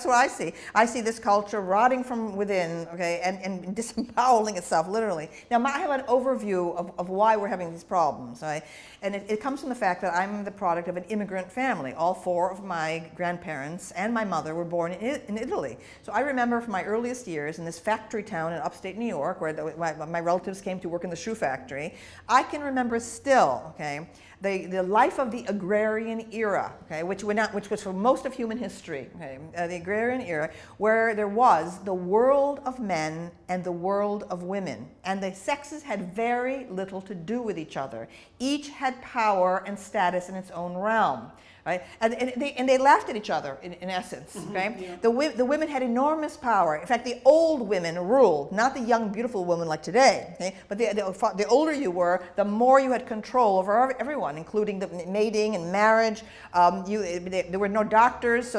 That's what I see. I see this culture rotting from within, okay, and disemboweling itself, literally. Now, I have an overview of why we're having these problems, right? And it comes from the fact that I'm the product of an immigrant family. All four of my grandparents and my mother were born in Italy. So I remember from my earliest years in this factory town in upstate New York, where my relatives came to work in the shoe factory. I can remember still, okay, the life of the agrarian era, okay, which was for most of human history, okay, the agrarian era, where there was the world of men and the world of women, and the sexes had very little to do with each other. Each had power and status in its own realm. Right? And they laughed at each other, in essence. Okay? Yeah. The women had enormous power. In fact, the old women ruled, not the young, beautiful women like today. Okay? But the older you were, the more you had control over everyone, including the mating and marriage. There were no doctors, so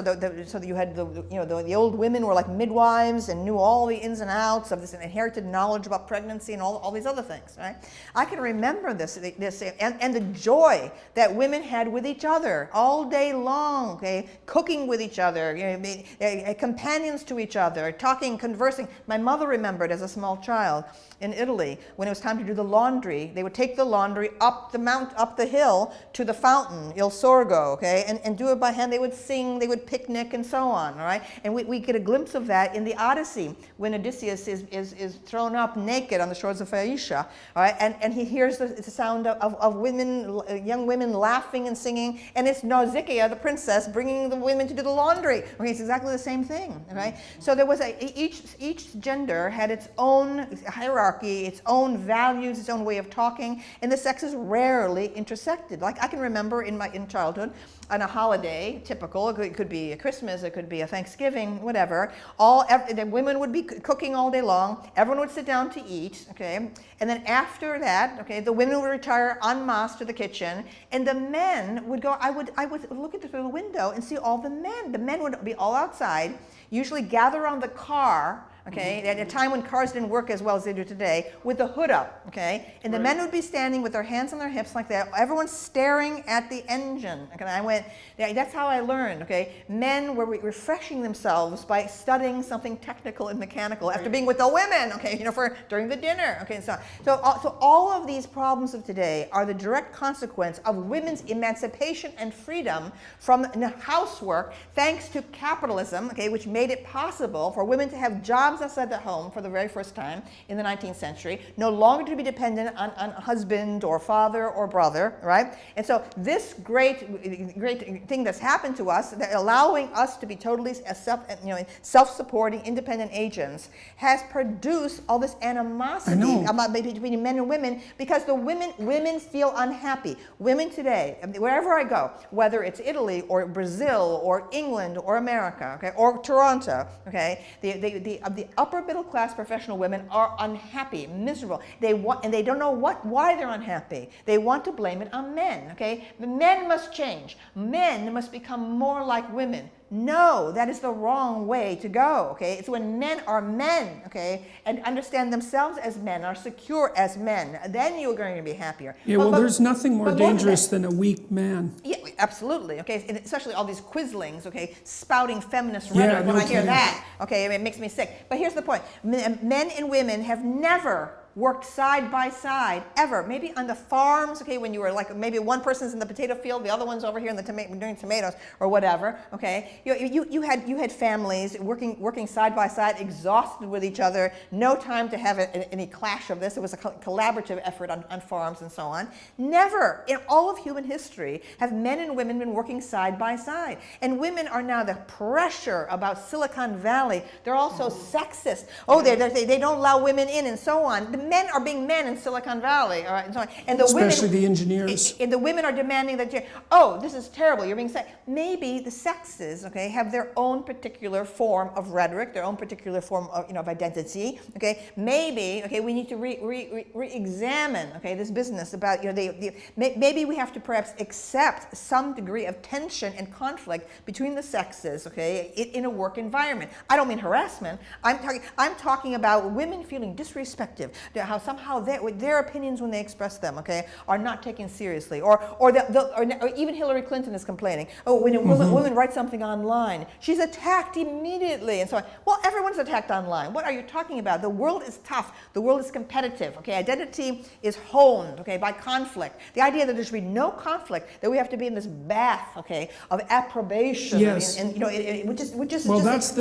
you had the old women were like midwives and knew all the ins and outs of this inherited knowledge about pregnancy and all these other things. Right? I can remember this and the joy that women had with each other all day long, okay, cooking with each other, companions to each other, talking, conversing. My mother remembered as a small child in Italy, when it was time to do the laundry, they would take the laundry up the hill to the fountain, Il Sorgo, okay, and do it by hand. They would sing, they would picnic, and so on, all right? And we get a glimpse of that in the Odyssey, when Odysseus is thrown up naked on the shores of Phaeacia, all right? And he hears the sound of women, young women laughing and singing, and it's Nausicaa, the princess, bringing the women to do the laundry. Okay, it's exactly the same thing, right? So there was each gender had its own hierarchy, its own values, its own way of talking, and the sexes rarely intersected. Like I can remember in childhood, on a holiday, typical, it could be a Christmas, it could be a Thanksgiving, whatever, the women would be cooking all day long, everyone would sit down to eat, okay, and then after that, okay, the women would retire en masse to the kitchen, and the men would go, I would look through the window and see all the men would be all outside, usually gather around the car, okay, at a time when cars didn't work as well as they do today, with the hood up, okay, and the men would be standing with their hands on their hips like that, everyone's staring at the engine, okay, and I went, that's how I learned, okay, men were refreshing themselves by studying something technical and mechanical after being with the women, okay, during the dinner, okay, and so all of these problems of today are the direct consequence of women's emancipation and freedom from housework, thanks to capitalism, okay, which made it possible for women to have jobs outside the home for the very first time in the 19th century, no longer to be dependent on husband or father or brother, right? And so this great thing that's happened to us, that allowing us to be totally self-supporting, independent agents, has produced all this animosity between men and women, because the women feel unhappy. Women today, wherever I go, whether it's Italy or Brazil or England or America, okay, or Toronto, okay, the upper middle class professional women are unhappy, miserable. And they don't know why they're unhappy. They want to blame it on men, okay? The men must change. Men must become more like women. No, that is the wrong way to go, okay? It's when men are men, okay, and understand themselves as men, are secure as men, then you're going to be happier. Yeah, there's nothing more dangerous than a weak man. Yeah, absolutely, okay, and especially all these quislings, okay, spouting feminist rhetoric. When I hear that, okay, it makes me sick. But here's the point. Men and women have never worked side by side, ever. Maybe on the farms, okay, when you were like, maybe one person's in the potato field, the other one's over here in the doing tomatoes or whatever, okay. You had families working side by side, exhausted with each other, no time to have any clash of this. It was a collaborative effort on farms and so on. Never in all of human history have men and women been working side by side. And women are now the pressure about Silicon Valley. They're also sexist. Oh, they don't allow women in and so on. The men are being men in Silicon Valley, all right, and so on. And especially the engineers. And the women are demanding that, this is terrible, you're being sexist. Maybe the sexes, okay, have their own particular form of rhetoric, their own particular form of identity, okay. Maybe, okay, we need to re-examine, okay, this business about, maybe we have to perhaps accept some degree of tension and conflict between the sexes, okay, in a work environment. I don't mean harassment. I'm talking about women feeling disrespected, how somehow their opinions when they express them, okay, are not taken seriously. Or even Hillary Clinton is complaining, oh, when a woman writes something online, she's attacked immediately, and so on. Well, everyone's attacked online. What are you talking about? The world is tough. The world is competitive, okay? Identity is honed, okay, by conflict. The idea that there should be no conflict, that we have to be in this bath, okay, of approbation, Yes. and which is Well, just that's